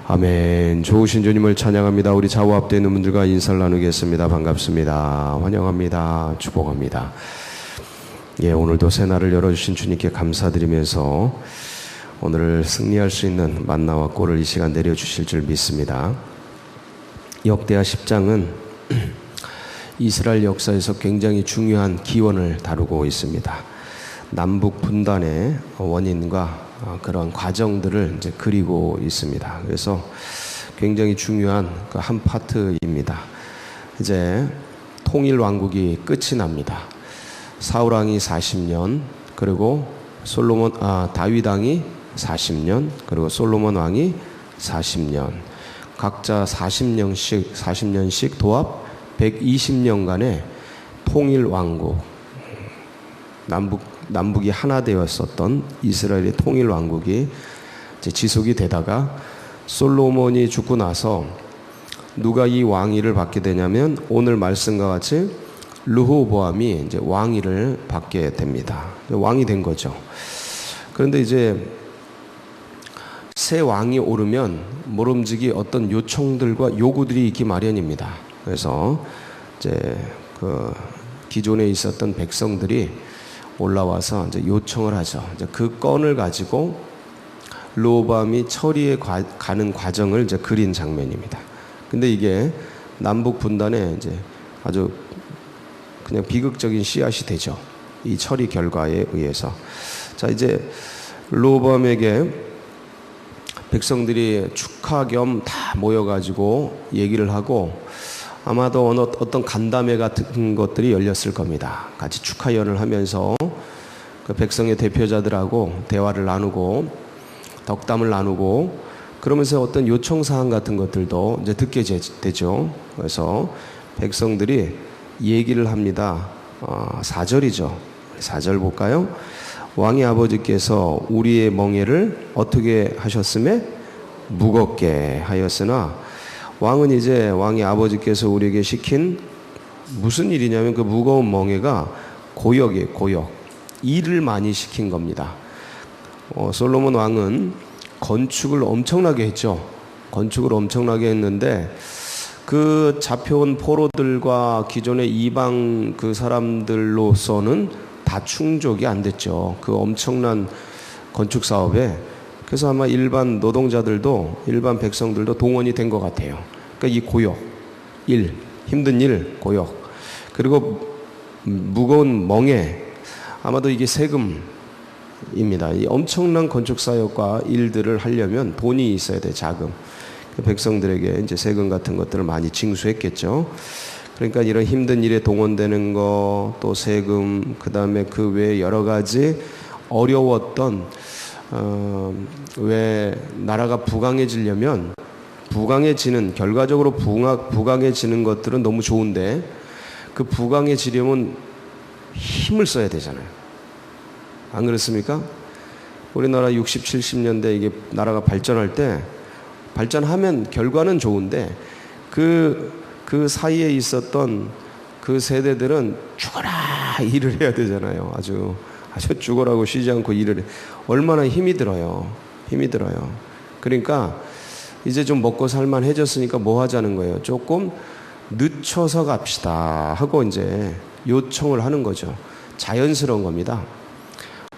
아멘. 좋으신 주님을 찬양합니다. 우리 좌우 앞에 있는 분들과 인사를 나누겠습니다. 반갑습니다. 환영합니다. 축복합니다. 오늘도 새날을 열어주신 주님께 감사드리면서 오늘 승리할 수 있는 만나와 꼴을 이 시간 내려주실 줄 믿습니다. 역대하 10장은 이스라엘 역사에서 굉장히 중요한 기원을 다루고 있습니다. 남북 분단의 원인과 그런 과정들을 이제 그리고 있습니다. 그래서 굉장히 중요한 그 한 파트입니다. 이제 통일 왕국이 끝이 납니다. 사울 왕이 40년, 그리고 다윗 왕이 40년, 그리고 솔로몬 왕이 40년, 각자 40년씩 도합 120년간의 통일 왕국, 남북이 하나 되었었던 이스라엘의 통일 왕국이 이제 지속이 되다가 솔로몬이 죽고 나서 누가 이 왕위를 받게 되냐면 오늘 말씀과 같이 르호보암이 이제 왕위를 받게 됩니다. 왕이 된 거죠. 그런데 이제 새 왕이 오르면 모름지기 어떤 요청들과 요구들이 있기 마련입니다. 그래서 이제 그 기존에 있었던 백성들이 올라와서 이제 요청을 하죠. 이제 그 건을 가지고 르호보암이 처리해 가는 과정을 이제 그린 장면입니다. 근데 이게 남북 분단에 이제 아주 그냥 비극적인 씨앗이 되죠. 이 처리 결과에 의해서. 자, 이제 르호보암에게 백성들이 축하 겸 다 모여가지고 얘기를 하고 아마도 어떤 간담회 같은 것들이 열렸을 겁니다. 같이 축하연을 하면서 그 백성의 대표자들하고 대화를 나누고 덕담을 나누고 그러면서 어떤 요청사항 같은 것들도 이제 듣게 되죠. 그래서 백성들이 얘기를 합니다. 4절이죠. 4절 볼까요? 왕의 아버지께서 우리의 멍에를 어떻게 하셨음에 무겁게 하였으나 왕은 이제 왕의 아버지께서 우리에게 시킨 무슨 일이냐면 그 무거운 멍에가 고역이에요. 고역. 일을 많이 시킨 겁니다. 솔로몬 왕은 건축을 엄청나게 했죠. 건축을 엄청나게 했는데 그 잡혀온 포로들과 기존의 이방 그 사람들로서는 다 충족이 안 됐죠. 그 엄청난 건축 사업에. 그래서 아마 일반 노동자들도 일반 백성들도 동원이 된 것 같아요. 그러니까 이 고역, 힘든 일, 고역, 그리고 무거운 멍에 아마도 이게 세금입니다. 이 엄청난 건축 사역과 일들을 하려면 돈이 있어야 돼, 자금. 백성들에게 이제 세금 같은 것들을 많이 징수했겠죠. 그러니까 이런 힘든 일에 동원되는 거, 또 세금, 그 다음에 그 외에 여러 가지 어려웠던 왜 나라가 부강해지려면 결과적으로 부강해지는 것들은 너무 좋은데 그 부강해지려면 힘을 써야 되잖아요. 안 그렇습니까? 우리나라 60, 70년대 이게 나라가 발전할 때 발전하면 결과는 좋은데 그 사이에 있었던 그 세대들은 죽어라 일을 해야 되잖아요. 아주 죽어라고 쉬지 않고 일을 얼마나 힘이 들어요. 그러니까 이제 좀 먹고 살만해졌으니까 뭐 하자는 거예요. 조금 늦춰서 갑시다 하고 이제 요청을 하는 거죠. 자연스러운 겁니다.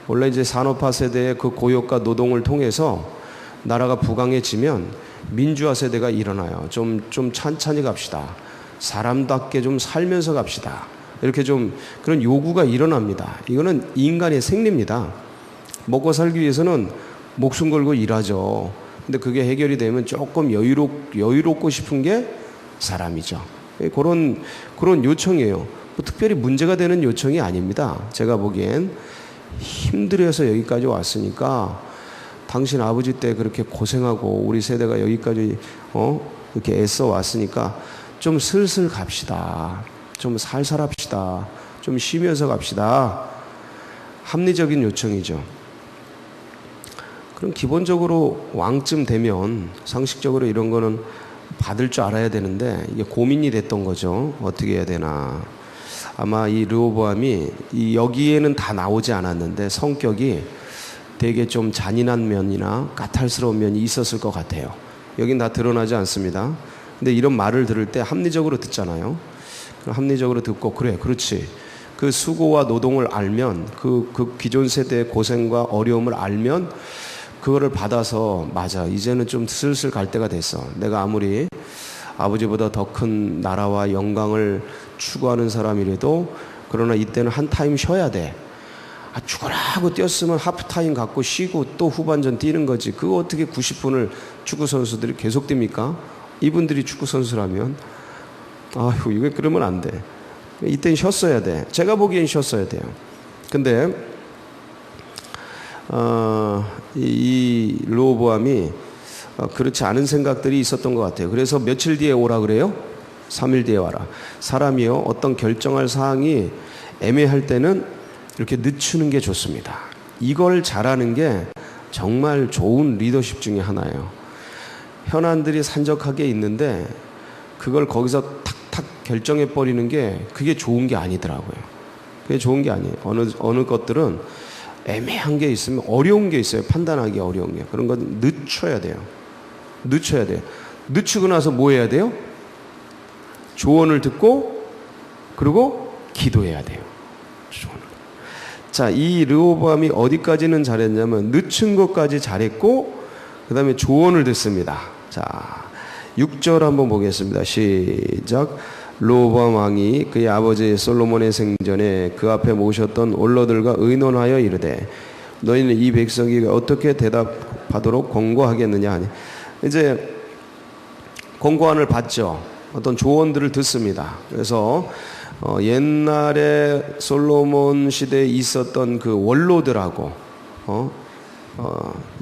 원래 이제 산업화 세대의 그 고역과 노동을 통해서 나라가 부강해지면 민주화 세대가 일어나요. 좀 찬찬히 갑시다. 사람답게 좀 살면서 갑시다. 이렇게 좀 그런 요구가 일어납니다. 이거는 인간의 생리입니다. 먹고 살기 위해서는 목숨 걸고 일하죠. 근데 그게 해결이 되면 조금 여유롭고 싶은 게 사람이죠. 그런 요청이에요. 뭐 특별히 문제가 되는 요청이 아닙니다. 제가 보기엔 힘들어서 여기까지 왔으니까 당신 아버지 때 그렇게 고생하고 우리 세대가 여기까지 이렇게 애써 왔으니까 좀 슬슬 갑시다. 좀 살살 합시다. 좀 쉬면서 갑시다. 합리적인 요청이죠. 그럼 기본적으로 왕쯤 되면 상식적으로 이런 거는 받을 줄 알아야 되는데 이게 고민이 됐던 거죠. 어떻게 해야 되나. 아마 이 르호보암이 여기에는 다 나오지 않았는데 성격이 되게 좀 잔인한 면이나 까탈스러운 면이 있었을 것 같아요. 여긴 다 드러나지 않습니다. 근데 이런 말을 들을 때 합리적으로 듣잖아요. 합리적으로 듣고 그래, 그렇지. 그 수고와 노동을 알면 그 기존 세대의 고생과 어려움을 알면 그거를 받아서 맞아, 이제는 좀 슬슬 갈 때가 됐어. 내가 아무리 아버지보다 더 큰 나라와 영광을 추구하는 사람이라도 그러나 이때는 한 타임 쉬어야 돼. 죽어라 하고 뛰었으면 하프타임 갖고 쉬고 또 후반전 뛰는 거지. 그거 어떻게 90분을 축구 선수들이 계속 뜁니까? 이분들이 축구 선수라면 아휴, 이거 그러면 안 돼. 이때는 쉬었어야 돼. 제가 보기엔 쉬었어야 돼요. 근데 이 르호보암이 그렇지 않은 생각들이 있었던 것 같아요. 그래서 며칠 뒤에 오라 그래요? 3일 뒤에 와라. 사람이요, 어떤 결정할 사항이 애매할 때는 이렇게 늦추는 게 좋습니다. 이걸 잘하는 게 정말 좋은 리더십 중에 하나예요. 현안들이 산적하게 있는데 그걸 거기서 탁탁 결정해 버리는 게 그게 좋은 게 아니더라고요. 그게 좋은 게 아니에요. 어느 것들은 애매한 게 있으면 어려운 게 있어요. 판단하기 어려운 게. 그런 건 늦춰야 돼요. 늦춰야 돼요. 늦추고 나서 뭐 해야 돼요? 조언을 듣고 그리고 기도해야 돼요. 자, 이 르호보암이 어디까지는 잘했냐면 늦춘 것까지 잘했고 그 다음에 조언을 듣습니다. 자, 6절 한번 보겠습니다. 시작. 르호보암 왕이 그의 아버지 솔로몬의 생전에 그 앞에 모셨던 원로들과 의논하여 이르되 너희는 이 백성이 어떻게 대답하도록 권고하겠느냐 하니, 이제 권고안을 받죠. 어떤 조언들을 듣습니다. 그래서 옛날에 솔로몬 시대에 있었던 그 원로들하고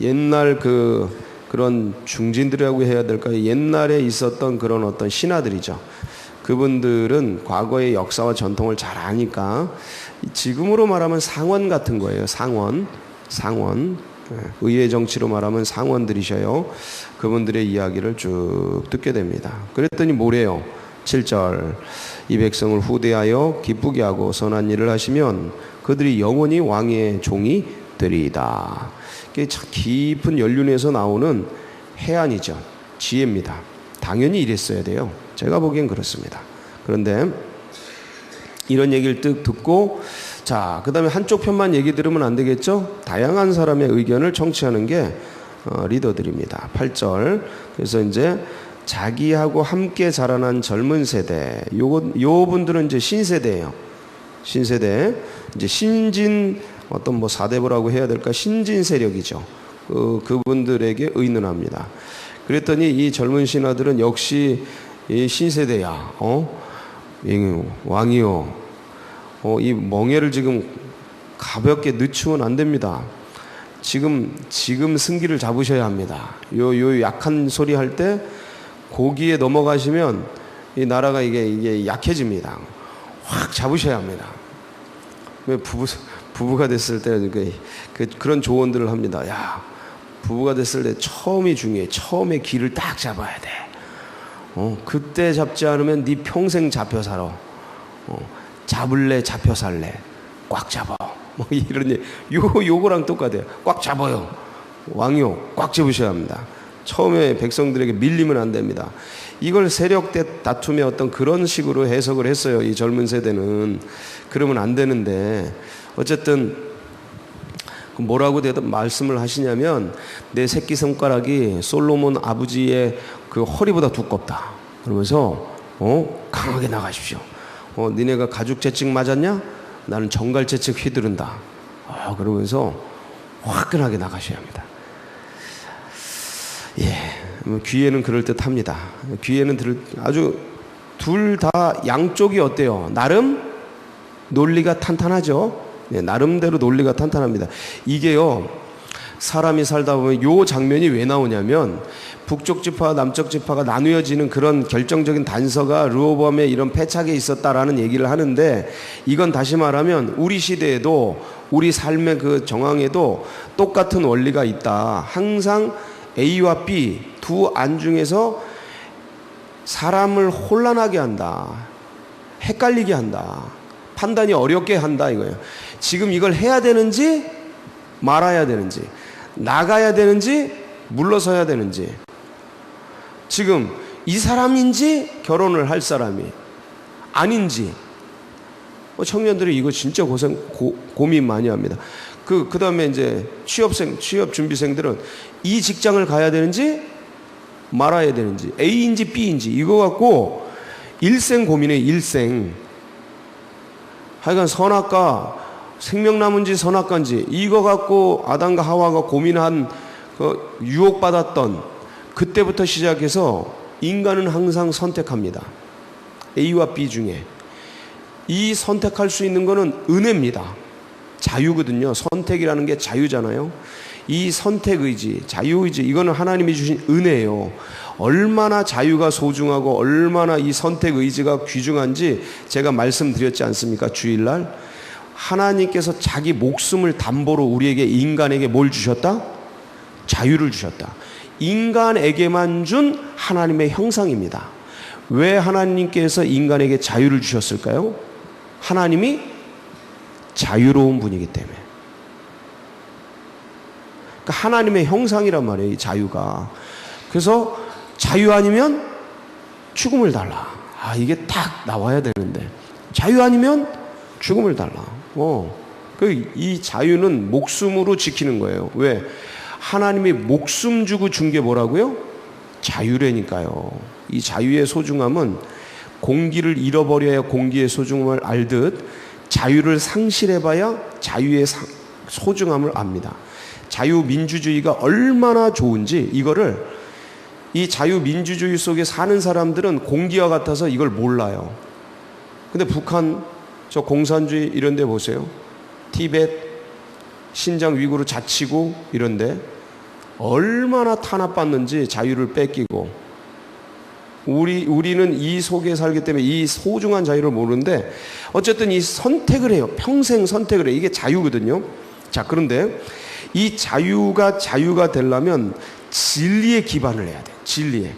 옛날 그런 중진들이라고 해야 될까요? 옛날에 있었던 그런 어떤 신하들이죠. 그분들은 과거의 역사와 전통을 잘 아니까 지금으로 말하면 상원 같은 거예요. 상원. 의회 정치로 말하면 상원들이셔요. 그분들의 이야기를 쭉 듣게 됩니다. 그랬더니 뭐래요? 7절. 이 백성을 후대하여 기쁘게 하고 선한 일을 하시면 그들이 영원히 왕의 종이 되리이다. 이게 참 깊은 연륜에서 나오는 해안이죠. 지혜입니다. 당연히 이랬어야 돼요. 제가 보기엔 그렇습니다. 그런데 이런 얘기를 듣고 자, 그 다음에 한쪽 편만 얘기 들으면 안 되겠죠? 다양한 사람의 의견을 청취하는 게 리더들입니다. 8절. 그래서 이제 자기하고 함께 자라난 젊은 세대, 요 분들은 이제 신세대예요. 신세대. 이제 신진 어떤 뭐 사대부라고 해야 될까? 신진 세력이죠. 그분들에게 의논합니다. 그랬더니 이 젊은 신하들은 역시 이 신세대야. 왕이요. 이 멍에를 지금 가볍게 늦추면 안 됩니다. 지금 승기를 잡으셔야 합니다. 요 약한 소리 할 때 고기에 넘어가시면 이 나라가 이게 약해집니다. 확 잡으셔야 합니다. 왜 부부가 됐을 때 그런 조언들을 합니다. 야, 부부가 됐을 때 처음이 중요해. 처음에 길을 딱 잡아야 돼. 그때 잡지 않으면 네 평생 잡혀 살아. 잡을래 잡혀 살래. 꽉 잡아. 뭐 이런 요거랑 똑같아요. 꽉 잡아요. 왕요 꽉 잡으셔야 합니다. 처음에 백성들에게 밀리면 안 됩니다. 이걸 세력 다툼의 어떤 그런 식으로 해석을 했어요. 이 젊은 세대는. 그러면 안 되는데 어쨌든 뭐라고 말씀을 하시냐면 내 새끼손가락이 솔로몬 아버지의 그 허리보다 두껍다. 그러면서 강하게 나가십시오. 니네가 가죽 재측 맞았냐? 나는 정갈 재측 휘두른다. 그러면서 화끈하게 나가셔야 합니다. 예, 귀에는 그럴 듯합니다. 귀에는 아주 둘 다 양쪽이 어때요? 나름 논리가 탄탄하죠. 네, 나름대로 논리가 탄탄합니다. 이게요, 사람이 살다 보면 요 장면이 왜 나오냐면 북쪽 지파와 남쪽 지파가 나누어지는 그런 결정적인 단서가 르호보암의 이런 패착에 있었다라는 얘기를 하는데, 이건 다시 말하면 우리 시대에도 우리 삶의 그 정황에도 똑같은 원리가 있다. 항상 A와 B 두 안 중에서 사람을 혼란하게 한다. 헷갈리게 한다. 판단이 어렵게 한다 이거예요. 지금 이걸 해야 되는지 말아야 되는지, 나가야 되는지 물러서야 되는지, 지금 이 사람인지 결혼을 할 사람이 아닌지. 청년들이 이거 진짜 고민 많이 합니다. 그 다음에 이제 취업 준비생들은 이 직장을 가야 되는지 말아야 되는지, A인지 B인지, 이거 갖고 일생 고민해, 일생. 하여간 선악과, 생명나무인지 선악과인지, 이거 갖고 아담과 하와가 고민한, 유혹받았던 그때부터 시작해서 인간은 항상 선택합니다. A와 B 중에. 이 선택할 수 있는 거는 은혜입니다. 자유거든요. 선택이라는 게 자유잖아요. 이 선택의지, 자유의지, 이거는 하나님이 주신 은혜예요. 얼마나 자유가 소중하고 얼마나 이 선택의지가 귀중한지 제가 말씀드렸지 않습니까? 주일날. 하나님께서 자기 목숨을 담보로 우리에게, 인간에게 뭘 주셨다? 자유를 주셨다. 인간에게만 준 하나님의 형상입니다. 왜 하나님께서 인간에게 자유를 주셨을까요? 하나님이 자유로운 분이기 때문에. 그러니까 하나님의 형상이란 말이에요, 이 자유가. 그래서 자유 아니면 죽음을 달라. 이게 딱 나와야 되는데. 자유 아니면 죽음을 달라. 이 자유는 목숨으로 지키는 거예요. 왜? 하나님이 목숨 주고 준 게 뭐라고요? 자유라니까요. 이 자유의 소중함은 공기를 잃어버려야 공기의 소중함을 알듯 자유를 상실해봐야 자유의 소중함을 압니다. 자유민주주의가 얼마나 좋은지 이거를, 이 자유민주주의 속에 사는 사람들은 공기와 같아서 이걸 몰라요. 근데 북한, 저 공산주의 이런 데 보세요. 티벳, 신장 위구르 자치구 이런 데 얼마나 탄압받는지, 자유를 뺏기고. 우리는 이 속에 살기 때문에 이 소중한 자유를 모르는데 어쨌든 이 선택을 해요. 평생 선택을 해요. 이게 자유거든요. 자, 그런데 이 자유가 되려면 진리에 기반을 해야 돼. 진리에.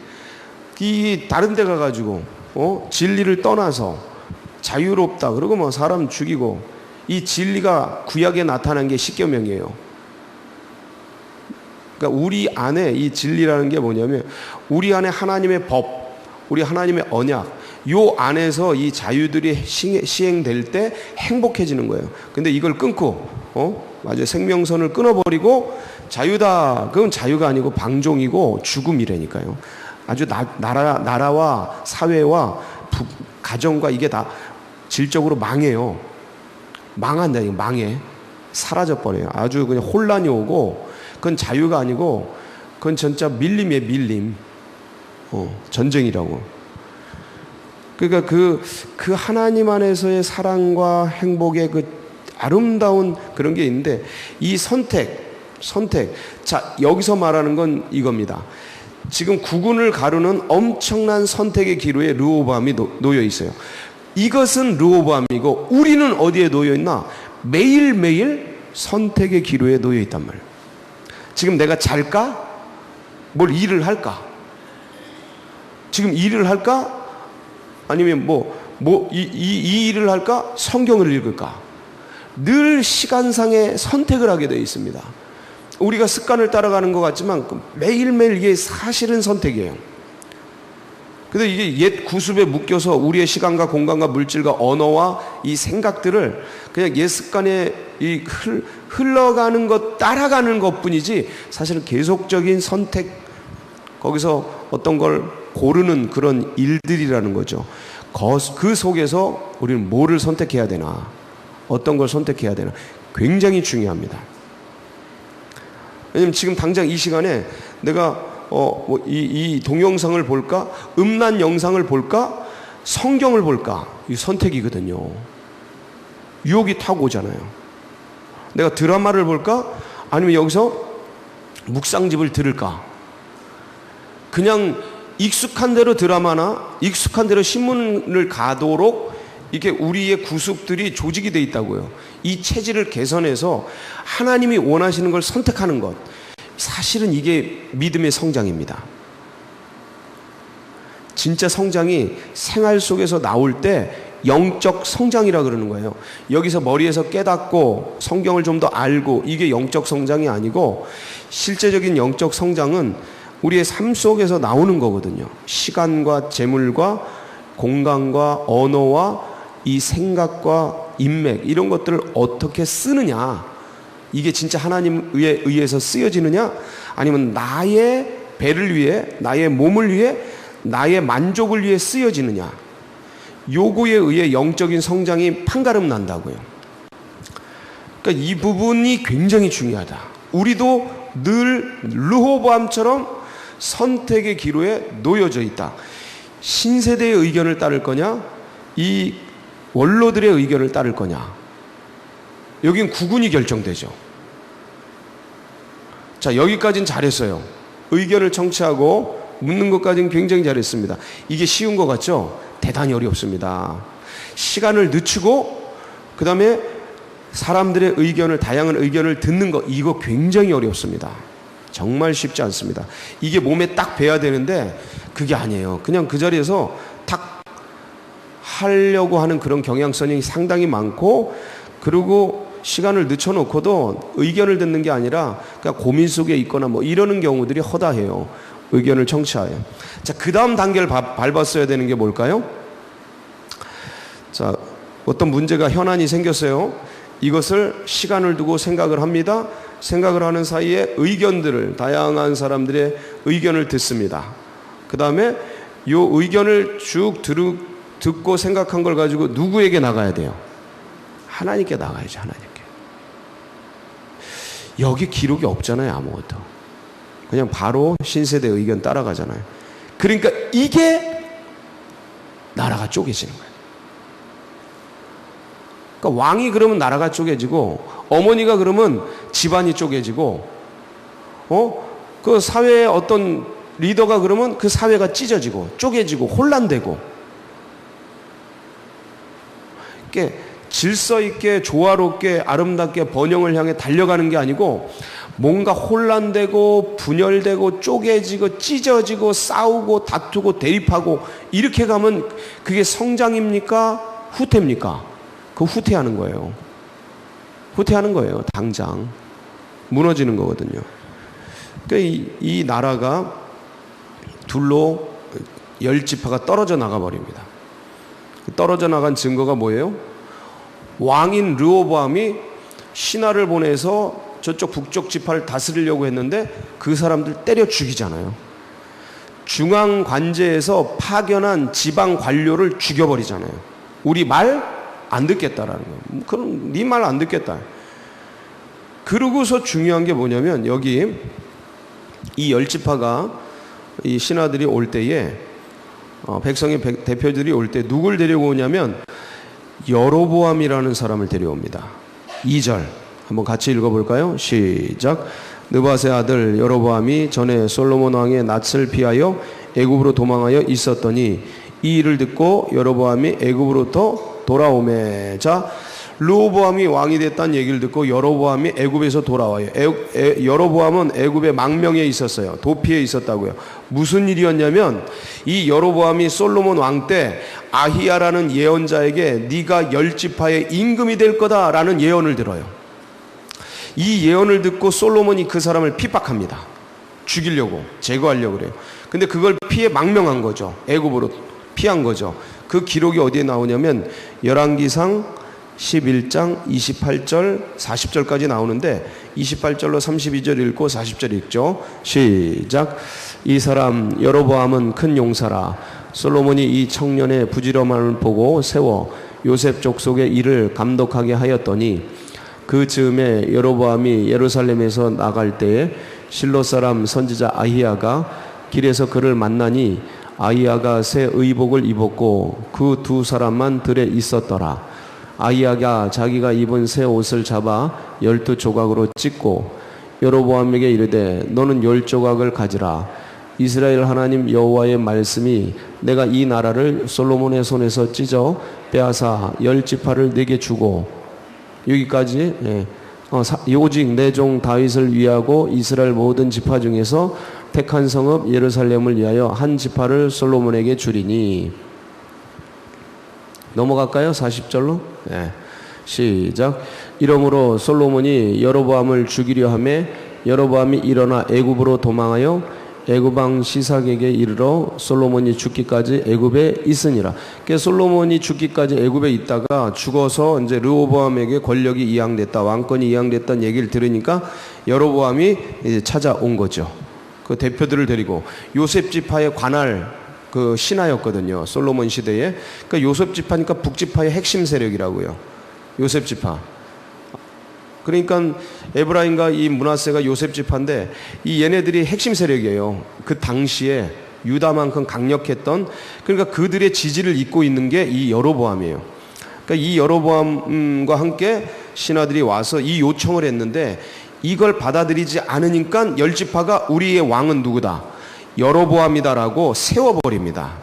이 다른 데 가가지고 진리를 떠나서 자유롭다 그러고 뭐 사람 죽이고, 이 진리가 구약에 나타난 게 십계명이에요. 그러니까 우리 안에 이 진리라는 게 뭐냐면 우리 안에 하나님의 법, 우리 하나님의 언약, 요 안에서 이 자유들이 시행될 때 행복해지는 거예요. 근데 이걸 끊고 맞아요. 생명선을 끊어버리고 자유다. 그건 자유가 아니고 방종이고 죽음이라니까요. 아주 나라와 사회와 가정과 이게 다 질적으로 망해요. 망한다. 이거 망해. 사라져버려요. 아주 그냥 혼란이 오고, 그건 자유가 아니고 그건 진짜 밀림이에요. 밀림. 전쟁이라고. 그러니까 그 하나님 안에서의 사랑과 행복의 그 아름다운 그런 게 있는데, 이 선택. 자, 여기서 말하는 건 이겁니다. 지금 국군을 가르는 엄청난 선택의 기로에 르호보암이 놓여 있어요. 이것은 르호보암이고, 우리는 어디에 놓여 있나? 매일매일 선택의 기로에 놓여 있단 말이에요. 지금 내가 잘까? 뭘 일을 할까? 지금 일을 할까? 아니면 이 일을 할까? 성경을 읽을까? 늘 시간상의 선택을 하게 되어 있습니다. 우리가 습관을 따라가는 것 같지만 매일매일 이게 사실은 선택이에요. 근데 이게 옛 구습에 묶여서 우리의 시간과 공간과 물질과 언어와 이 생각들을 그냥 옛 습관에 흘러가는 것, 따라가는 것 뿐이지, 사실은 계속적인 선택, 거기서 어떤 걸 고르는 그런 일들이라는 거죠. 그 속에서 우리는 뭐를 선택해야 되나, 어떤 걸 선택해야 되나, 굉장히 중요합니다. 왜냐면 지금 당장 이 시간에 내가 이 동영상을 볼까, 음란 영상을 볼까, 성경을 볼까, 이 선택이거든요. 유혹이 타고 오잖아요. 내가 드라마를 볼까, 아니면 여기서 묵상집을 들을까. 그냥 익숙한 대로 드라마나 익숙한 대로 신문을 가도록 이렇게 우리의 구습들이 조직이 돼 있다고요. 이 체질을 개선해서 하나님이 원하시는 걸 선택하는 것, 사실은 이게 믿음의 성장입니다. 진짜 성장이 생활 속에서 나올 때 영적 성장이라 그러는 거예요. 여기서 머리에서 깨닫고 성경을 좀 더 알고, 이게 영적 성장이 아니고, 실제적인 영적 성장은 우리의 삶 속에서 나오는 거거든요. 시간과 재물과 공간과 언어와 이 생각과 인맥 이런 것들을 어떻게 쓰느냐, 이게 진짜 하나님에 의해서 쓰여지느냐, 아니면 나의 배를 위해, 나의 몸을 위해, 나의 만족을 위해 쓰여지느냐, 요구에 의해 영적인 성장이 판가름 난다고요. 그러니까 이 부분이 굉장히 중요하다. 우리도 늘 르호보암처럼 선택의 기로에 놓여져 있다. 신세대의 의견을 따를 거냐, 이 원로들의 의견을 따를 거냐, 여긴 구분이 결정되죠. 자, 여기까지는 잘했어요. 의견을 청취하고 묻는 것까지는 굉장히 잘했습니다. 이게 쉬운 것 같죠? 대단히 어렵습니다. 시간을 늦추고 그 다음에 사람들의 의견을, 다양한 의견을 듣는 것, 이거 굉장히 어렵습니다. 정말 쉽지 않습니다. 이게 몸에 딱 배야 되는데 그게 아니에요. 그냥 그 자리에서 탁 하려고 하는 그런 경향성이 상당히 많고, 그리고 시간을 늦춰놓고도 의견을 듣는 게 아니라 그냥 고민 속에 있거나 뭐 이러는 경우들이 허다해요. 의견을 청취하여. 자, 그 다음 단계를 밟았어야 되는 게 뭘까요? 자, 어떤 문제가, 현안이 생겼어요. 이것을 시간을 두고 생각을 합니다. 생각을 하는 사이에 의견들을, 다양한 사람들의 의견을 듣습니다. 그 다음에 이 의견을 쭉 듣고 생각한 걸 가지고 누구에게 나가야 돼요? 하나님께 나가야죠. 하나님께. 여기 기록이 없잖아요. 아무것도. 그냥 바로 신세대 의견 따라가잖아요. 그러니까 이게 나라가 쪼개지는 거예요. 그러니까 왕이 그러면 나라가 쪼개지고, 어머니가 그러면 집안이 쪼개지고, 그 사회의 어떤 리더가 그러면 그 사회가 찢어지고 쪼개지고 혼란되고. 이게 질서 있게 조화롭게 아름답게 번영을 향해 달려가는 게 아니고, 뭔가 혼란되고 분열되고 쪼개지고 찢어지고 싸우고 다투고 대립하고 이렇게 가면 그게 성장입니까? 후퇴입니까? 그 후퇴하는 거예요. 후퇴하는 거예요. 당장 무너지는 거거든요. 그러니까 이 나라가 둘로 10지파가 떨어져 나가버립니다. 떨어져 나간 증거가 뭐예요? 왕인 르호보암이 신하를 보내서 저쪽 북쪽 지파를 다스리려고 했는데 그 사람들 때려 죽이잖아요. 중앙 관제에서 파견한 지방 관료를 죽여버리잖아요. 우리 말 안 듣겠다라는 거예요. 그럼 네 말 안 듣겠다. 그러고서 중요한 게 뭐냐면, 여기 이 10지파가, 이 신하들이 올 때에, 백성의 대표들이 올 때 누굴 데리고 오냐면 여로보암이라는 사람을 데려옵니다. 2절 한번 같이 읽어볼까요? 시작. 느밧의 아들 여로보암이 전에 솔로몬 왕의 낯을 피하여 애굽으로 도망하여 있었더니 이 일을 듣고 여로보암이 애굽으로부터 돌아오매. 자, 르호보암이 왕이 됐다는 얘기를 듣고 여로보암이 애굽에서 돌아와요. 여로보암은 애굽의 망명에 있었어요. 도피에 있었다고요. 무슨 일이었냐면, 이 여로보암이 솔로몬 왕 때 아히야라는 예언자에게 네가 10지파의 임금이 될 거다라는 예언을 들어요. 이 예언을 듣고 솔로몬이 그 사람을 핍박합니다. 죽이려고, 제거하려고 그래요. 근데 그걸 피해 망명한 거죠. 애굽으로 피한 거죠. 그 기록이 어디에 나오냐면 열왕기상 11장 28절 40절까지 나오는데, 28절로 32절 읽고 40절 읽죠. 시작. 이 사람 여로보암은 큰 용사라. 솔로몬이 이 청년의 부지런함을 보고 세워 요셉 족속의 일을 감독하게 하였더니, 그 즈음에 여로보암이 예루살렘에서 나갈 때에 실로 사람 선지자 아히야가 길에서 그를 만나니 아히야가 새 의복을 입었고 그 두 사람만 들에 있었더라. 아히야가 자기가 입은 새 옷을 잡아 12조각으로 찢고 여로보암에게 이르되 너는 10조각을 가지라. 이스라엘 하나님 여호와의 말씀이 내가 이 나라를 솔로몬의 손에서 찢어 빼앗아 10지파를 내게 주고, 여기까지 오직 내 종 다윗을 위하고 이스라엘 모든 지파 중에서 택한 성읍 예루살렘을 위하여 한 지파를 솔로몬에게 주리니. 넘어갈까요? 40절로? 네. 시작. 이러므로 솔로몬이 여로보암을 죽이려 하매 여로보암이 일어나 애굽으로 도망하여 애굽 왕 시삭에게 이르러 솔로몬이 죽기까지 애굽에 있으니라. 그러니까 솔로몬이 죽기까지 애굽에 있다가 죽어서 이제 르호보암에게 권력이 이양됐다, 왕권이 이양됐다는 얘기를 들으니까 여로보암이 이제 찾아온 거죠. 그 대표들을 데리고 요셉 지파의 관할 그 신하였거든요. 솔로몬 시대에. 그러니까 요셉 지파니까 북지파의 핵심 세력이라고요. 요셉 지파. 그러니까 에브라임과 이 므낫세가 요셉 지파인데 이 얘네들이 핵심 세력이에요. 그 당시에 유다만큼 강력했던, 그러니까 그들의 지지를 잇고 있는 게 이 여로보암이에요. 그러니까 이 여로보암과 함께 신하들이 와서 이 요청을 했는데 이걸 받아들이지 않으니까 열 지파가 우리의 왕은 누구다? 여로보암이다라고 세워버립니다.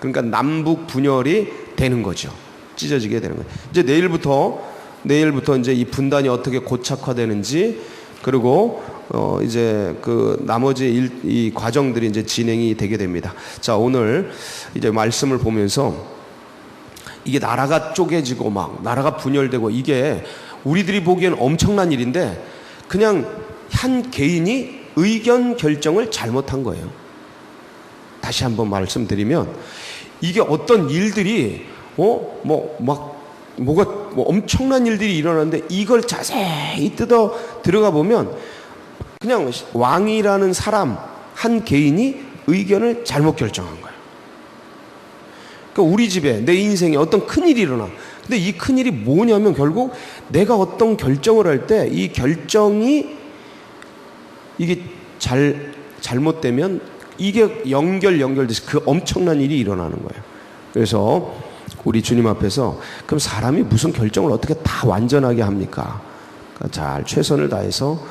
그러니까 남북 분열이 되는 거죠. 찢어지게 되는 거예요. 이제 내일부터 이제 이 분단이 어떻게 고착화되는지, 그리고 이제 그 나머지 이 과정들이 이제 진행이 되게 됩니다. 자, 오늘 이제 말씀을 보면서 이게 나라가 쪼개지고 막 나라가 분열되고 이게 우리들이 보기엔 엄청난 일인데 그냥 한 개인이 의견 결정을 잘못한 거예요. 다시 한번 말씀드리면 이게 어떤 일들이 뭐가 엄청난 일들이 일어나는데 이걸 자세히 뜯어 들어가 보면 그냥 왕이라는 사람 한 개인이 의견을 잘못 결정한 거예요. 그러니까 우리 집에 내 인생에 어떤 큰일이 일어나. 근데 이 큰일이 뭐냐면 결국 내가 어떤 결정을 할 때 이 결정이 이게 잘못되면 이게 연결돼서 그 엄청난 일이 일어나는 거예요. 그래서 우리 주님 앞에서 그럼 사람이 무슨 결정을 어떻게 다 완전하게 합니까? 그러니까 잘 최선을 다해서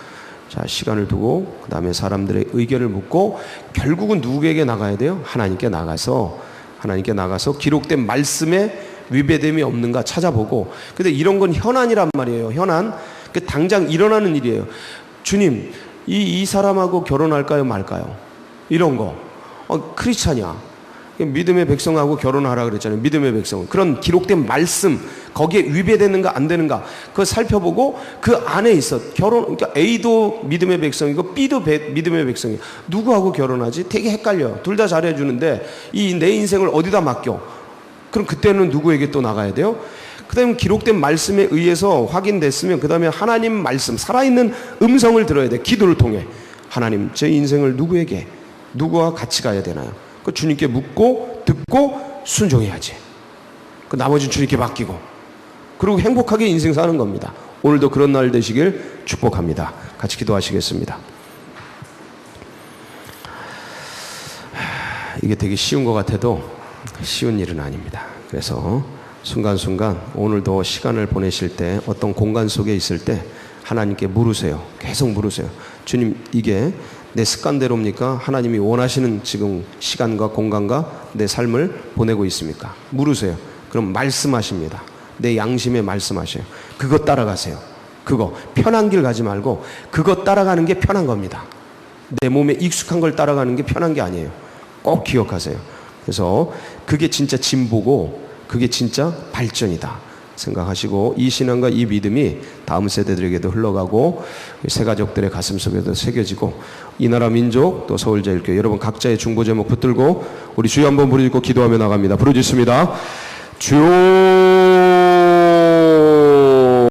자 시간을 두고 그 다음에 사람들의 의견을 묻고 결국은 누구에게 나가야 돼요? 하나님께 나가서 기록된 말씀에 위배됨이 없는가 찾아보고. 근데 이런 건 현안이란 말이에요. 현안. 그 당장 일어나는 일이에요. 주님, 이 사람하고 결혼할까요 말까요? 이런 거. 크리스찬이야. 믿음의 백성하고 결혼하라 그랬잖아요. 믿음의 백성은. 그런 기록된 말씀, 거기에 위배되는가 안 되는가 그거 살펴보고 그 안에 있어. 그러니까 A도 믿음의 백성이고 B도 믿음의 백성이에요. 누구하고 결혼하지? 되게 헷갈려. 둘 다 잘해주는데 이 내 인생을 어디다 맡겨? 그럼 그때는 누구에게 또 나가야 돼요? 그 다음에 기록된 말씀에 의해서 확인됐으면 그 다음에 하나님 말씀, 살아있는 음성을 들어야 돼. 기도를 통해. 하나님, 제 인생을 누구와 같이 가야 되나요? 그 주님께 묻고 듣고 순종해야지. 그 나머지는 주님께 맡기고 그리고 행복하게 인생 사는 겁니다. 오늘도 그런 날 되시길 축복합니다. 같이 기도하시겠습니다. 이게 되게 쉬운 것 같아도 쉬운 일은 아닙니다. 그래서 순간순간 오늘도 시간을 보내실 때 어떤 공간 속에 있을 때 하나님께 물으세요. 계속 물으세요. 주님, 이게 내 습관대로입니까? 하나님이 원하시는 지금 시간과 공간과 내 삶을 보내고 있습니까? 물으세요. 그럼 말씀하십니다. 내 양심에 말씀하셔요. 그거 따라가세요. 그거 편한 길 가지 말고 그거 따라가는 게 편한 겁니다. 내 몸에 익숙한 걸 따라가는 게 편한 게 아니에요. 꼭 기억하세요. 그래서 그게 진짜 진보고 그게 진짜 발전이다 생각하시고 이 신앙과 이 믿음이 다음 세대들에게도 흘러가고 새 가족들의 가슴 속에도 새겨지고 이 나라 민족 또 서울제일교회 여러분 각자의 중보 제목 붙들고 우리 주여 한번 부르짖고 기도하며 나갑니다. 부르짖습니다. 주여